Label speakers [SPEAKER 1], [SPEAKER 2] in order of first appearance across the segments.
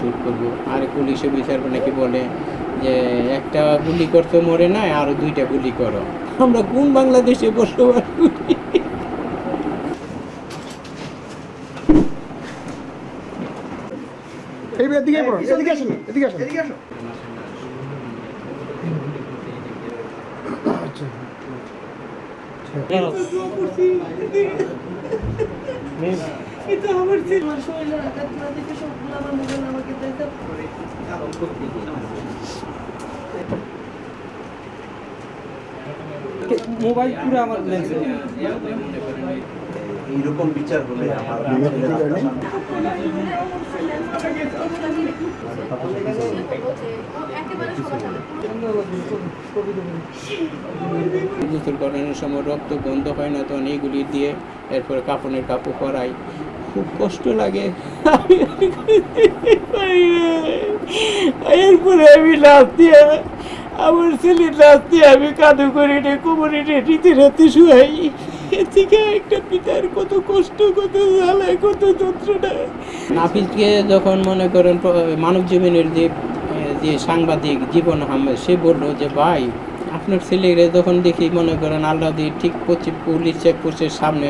[SPEAKER 1] Shoot করবো। আর police officer নাকি বলে যে একটা গুলি করতে মরে না, আরও 2টা গুলি করো। আমরা কোন বাংলাদেশে বসবাস করি?
[SPEAKER 2] মোবাইল পুরো আমার লেন্সে
[SPEAKER 3] এইরকম বিচার হলে আমার
[SPEAKER 1] গোসল করানোর সময় রক্ত বন্ধ হয় না, তখন এইগুলি দিয়ে এরপরে কাপড়ের কাপড় পরাই। খুব কষ্ট লাগে। এরপরে আমি লাভ দিয়ে আমার ছেলের লাভ দিয়ে আমি কাঁদু করে কোমরে নিতে রাতে শুয়াই। এর থেকে একটা পিতার কত কষ্ট, কত জ্বালায়, কত যন্ত্রণা। নাফিজকে যখন মনে করেন মানব জীবনের যে সাংবাদিক জীবন আহমেদ, সে বললো যে ভাই আপনার ছেলেরা যখন দেখি মনে করেন আল্লাহ দিয়ে ঠিক পুলিশ চেকপোস্টের সামনে,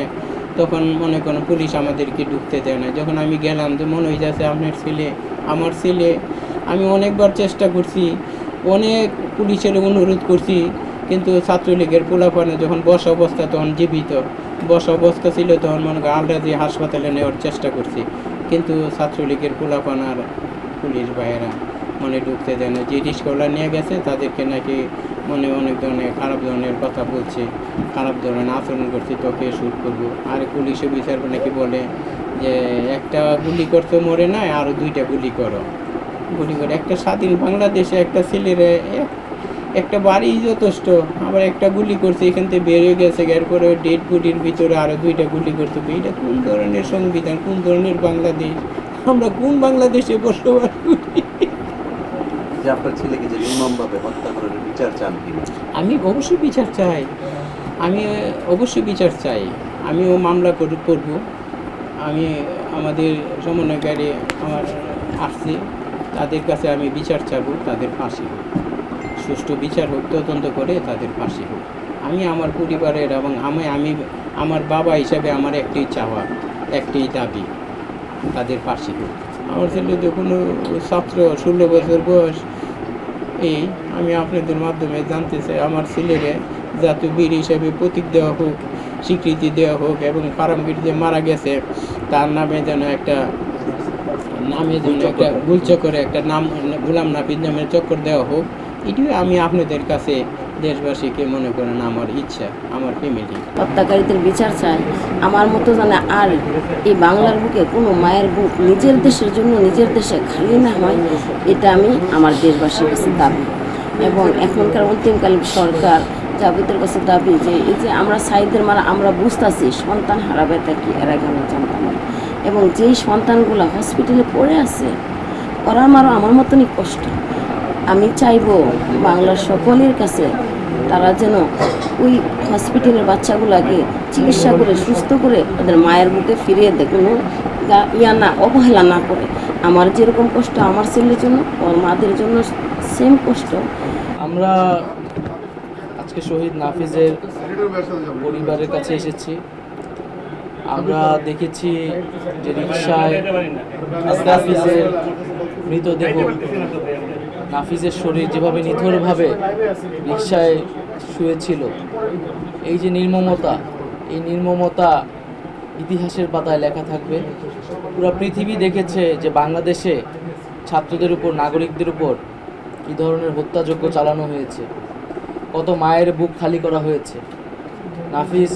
[SPEAKER 1] তখন মনে করেন পুলিশ আমাদেরকে ঢুকতে দেয় না। যখন আমি গেলাম যে মনে হয়ে যাচ্ছে আপনার ছেলে আমার ছেলে। আমি অনেকবার চেষ্টা করছি, অনেক পুলিশের অনুরোধ করছি, কিন্তু ছাত্রলীগের পোলাপানে যখন বসা অবস্থা, তখন জীবিত বসা অবস্থা ছিল, তখন মনে করেন আলরাজি হাসপাতালে নেওয়ার চেষ্টা করছি, কিন্তু ছাত্রলীগের পোলাপান আর পুলিশ ভাইয়েরা মনে ঢুকতে দেয় না। যে রিস্কওয়ালা নিয়ে গেছে তাদেরকে নাকি মনে অনেক ধরনের খারাপ ধরনের কথা বলছে, খারাপ ধরনের আচরণ করছে, তোকে শ্যুট করবো। আর পুলিশ অফিসার নাকি বলে যে একটা গুলি করতে মরে না, আরও 2টা গুলি করো। গুলি করে একটা স্বাধীন বাংলাদেশে একটা ছেলের একটা বাড়ি যথেষ্ট, আবার একটা গুলি করছে, এখান থেকে বেরিয়ে গেছে, এরপরে ডেড বডির ভিতরে আরও 2টা গুলি করতে। এটা কোন ধরনের সংবিধান, কোন ধরনের বাংলাদেশ? আমরা কোন বাংলাদেশে বসবাস করি?
[SPEAKER 3] যে আপনার ছেলেকে যে নির্মমভাবে হত্যা করার বিচার চান কিনা?
[SPEAKER 1] আমি অবশ্যই বিচার চাই, আমি অবশ্যই বিচার চাই। আমিও মামলা করব। আমি আমাদের সমন্বয়কারী আমার আসছে, তাদের কাছে আমি বিচার চাবো, তাদের ফাঁসি হোক, সুষ্ঠু বিচার হোক, তদন্ত করে তাদের ফাঁসি হোক। আমি আমার পরিবারের এবং আমি আমার বাবা হিসাবে আমার একটাই চাওয়া, একটাই দাবি, তাদের ফাঁসি হোক। আমার ছেলে তো কোনো ছাত্র, 16 বছর বয়স। এই আমি আপনাদের মাধ্যমে জানতে চাই, আমার ছেলেরে জাতীয় বীর হিসাবে প্রতীক দেওয়া হোক, স্বীকৃতি দেওয়া হোক, এবং ফারামগীর যে মারা গেছে তার নামে যেন একটা গুলচক্করে একটা নাম, গোলাম নাফিজ নামের চক্কর দেওয়া হোক। এটিও আমি আপনাদের কাছে দেশবাসীকে মনে করেন আমার ইচ্ছা, আমার ফ্যামিলি।
[SPEAKER 4] হত্যাকারীদের বিচার চাই। আমার মতো জানে আর এই বাংলার বুকে কোনো মায়ের বুক নিজের দেশের জন্য নিজের দেশে খালি না হয়, এটা আমি আমার দেশবাসীর কাছে দাবি। এবং এখনকার অন্তিমকালীন সরকার জাবেদের কাছে দাবি যে এই যে আমরা সাইদের মারা আমরা বুঝতেছি সন্তান হারাবে তা কি এরা গেল জানতাম, এবং যেই সন্তানগুলো হসপিটালে পড়ে আছে ওরা আমারও আমার মতনই কষ্ট। আমি চাইব বাংলার সকলের কাছে তারা যেন ওই হসপিটালের বাচ্চাগুলোকে চিকিৎসা করে সুস্থ করে ওদের মায়ের বুকে ফিরিয়ে দেয়, কোনো অবহেলা না করে। আমার যেরকম কষ্ট আমার ছেলের জন্য, ওর মাদের জন্য সেম কষ্ট।
[SPEAKER 2] আমরা আজকে শহীদ নাফিজের পরিবারের কাছে এসেছি। আমরা দেখেছি যে রিকশায় নাফিজের মৃতদেহ, নাফিজের শরীর যেভাবে নিথরভাবে রিকশায় শুয়েছিল। এই যে নির্মমতা, এই নির্মমতা ইতিহাসের পাতায় লেখা থাকবে। পুরো পৃথিবী দেখেছে যে বাংলাদেশে ছাত্রদের উপর, নাগরিকদের উপর কী ধরনের হত্যাযজ্ঞ চালানো হয়েছে, কত মায়ের বুক খালি করা হয়েছে। নাফিজ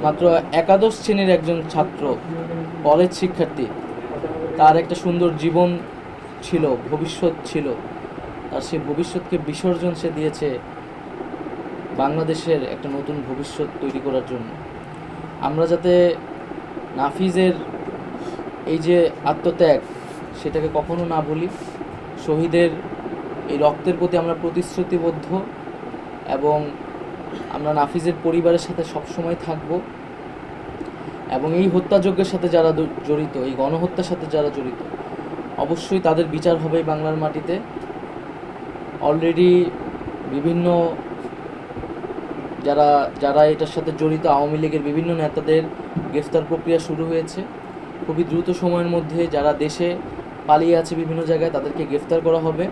[SPEAKER 2] মাত্র একাদশ শ্রেণীর একজন ছাত্র, কলেজ শিক্ষার্থী। তার একটা সুন্দর জীবন ছিল, ভবিষ্যৎ ছিল। তার সেই ভবিষ্যৎকে বিসর্জন সে দিয়েছে বাংলাদেশের একটা নতুন ভবিষ্যৎ তৈরি করার জন্য। আমরা যাতে নাফিজের এই যে আত্মত্যাগ, সেটাকে কখনো না ভুলি। শহীদের এই রক্তের প্রতি আমরা প্রতিশ্রুতিবদ্ধ, এবং আমরা নাফিজের পরিবারের সাথে সবসময় থাকব। এবং এই হত্যাযজ্ঞের সাথে যারা জড়িত, এই গণহত্যার সাথে যারা জড়িত, অবশ্যই তাদের বিচার হবে বাংলার মাটিতে। অলরেডি বিভিন্ন যারা যারা এটার সাথে জড়িত আওয়ামী লীগের বিভিন্ন নেতাদের গ্রেফতার প্রক্রিয়া শুরু হয়েছে। খুবই দ্রুত সময়ের মধ্যে যারা দেশে পালিয়ে আছে বিভিন্ন জায়গায় তাদেরকে গ্রেফতার করা হবে,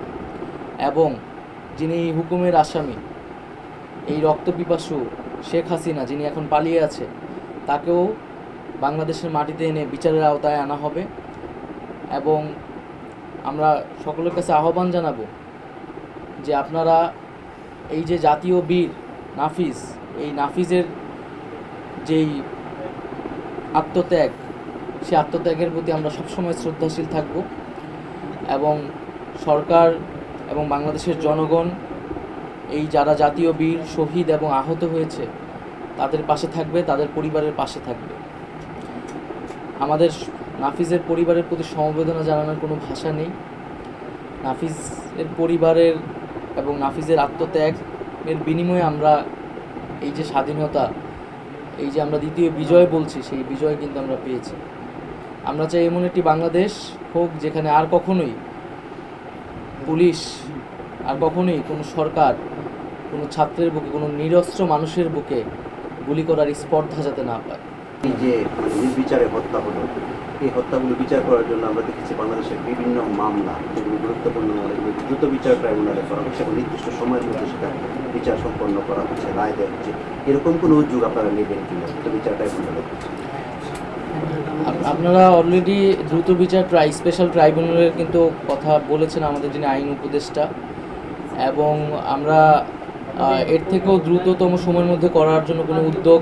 [SPEAKER 2] এবং যিনি হুকুমের আসামি এই রক্তপিপাসু শেখ হাসিনা যিনি এখন পালিয়ে আছে তাকেও বাংলাদেশের মাটিতে এনে বিচারের আওতায় আনা হবে। এবং আমরা সকলের কাছে আহ্বান জানাবো যে আপনারা এই যে জাতীয় বীর নাফিজ, এই নাফিজের যেই আত্মত্যাগ, সেই আত্মত্যাগের প্রতি আমরা সবসময় শ্রদ্ধাশীল থাকব, এবং সরকার এবং বাংলাদেশের জনগণ এই যারা জাতীয় বীর শহীদ এবং আহত হয়েছে তাদের পাশে থাকবে, তাদের পরিবারের পাশে থাকবে। আমাদের নাফিজের পরিবারের প্রতি সমবেদনা জানানোর কোনো ভাষা নেই। নাফিজের পরিবারের এবং নাফিজের আত্মত্যাগের বিনিময়ে আমরা এই যে স্বাধীনতা, এই যে আমরা দ্বিতীয় বিজয় বলছি, সেই বিজয় কিন্তু আমরা পেয়েছি। আমরা চাই এমন একটি বাংলাদেশ হোক যেখানে আর কখনোই পুলিশ, আর কখনোই কোনো সরকার কোনো ছাত্রের বুকে, কোনো নিরস্ত্র মানুষের বুকে গুলি করার স্পর্ধা যাতে না পায়।
[SPEAKER 3] এই যে নির্বিচারে হত্যা হলো, এই হত্যাগুলো বিচার করার জন্য আমরা দেখেছি বাংলাদেশের বিভিন্ন মামলা যেগুলো গুরুত্বপূর্ণ এগুলো দ্রুত বিচার ট্রাইব্যুনালে করা হচ্ছে এবং নির্দিষ্ট সময়ের মধ্যে সেটা বিচার সম্পন্ন করা হচ্ছে, রায় দেওয়া হচ্ছে। এরকম কোনো উদ্যোগ আপনারা নেবেন কিনা দ্রুত বিচার ট্রাইব্যুনালে?
[SPEAKER 2] আপনারা অলরেডি দ্রুত বিচার স্পেশাল ট্রাইব্যুনালের কিন্তু কথা বলেছেন আমাদের যিনি আইন উপদেষ্টা, এবং আমরা এর থেকেও দ্রুততম সময়ের মধ্যে করার জন্য কোনো উদ্যোগ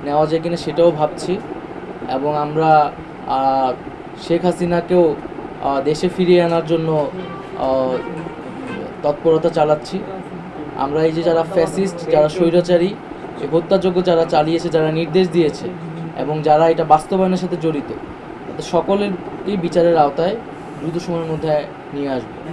[SPEAKER 2] নেওয়া যায় কিনা সেটাও ভাবছি। এবং আমরা শেখ হাসিনাকেও দেশে ফিরিয়ে আনার জন্য তৎপরতা চালাচ্ছি। আমরা এই যে যারা ফ্যাসিস্ট, যারা স্বৈরাচারী, এই হত্যাযজ্ঞ যারা চালিয়েছে, যারা নির্দেশ দিয়েছে এবং যারা এটা বাস্তবায়নের সাথে জড়িত, তাদের সকলেরই বিচারের আওতায় দ্রুত সময়ের মধ্যে নিয়ে আসবে।